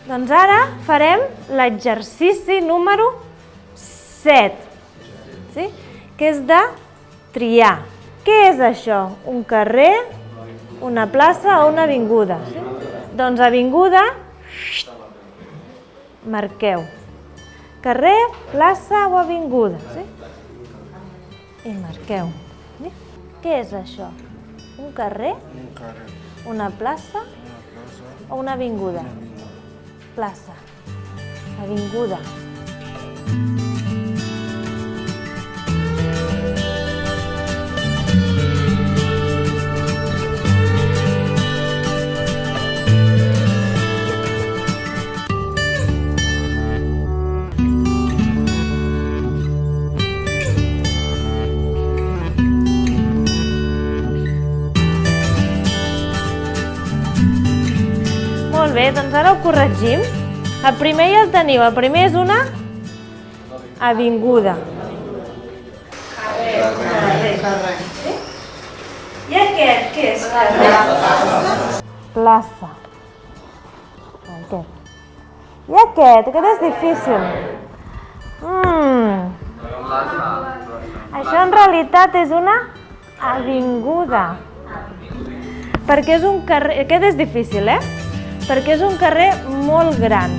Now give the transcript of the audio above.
Doncs ara farem l'exercici número 7, sí? Que és de triar. Què és això? Un carrer, una plaça o una avinguda? Sí? Doncs avinguda, marqueu. Carrer, plaça o avinguda? Sí? I marqueu. Sí? Què és això? Un carrer, una plaça o una avinguda? Plaça, avinguda. Molt bé, doncs ara ho corregim. El primer ja el teniu. El primer és una avinguda. Carrer. Sí? I aquest, què és? Plaça. I aquest és difícil. Això en realitat és una avinguda. Perquè és un carrer... Aquest és difícil, perquè és un carrer molt gran.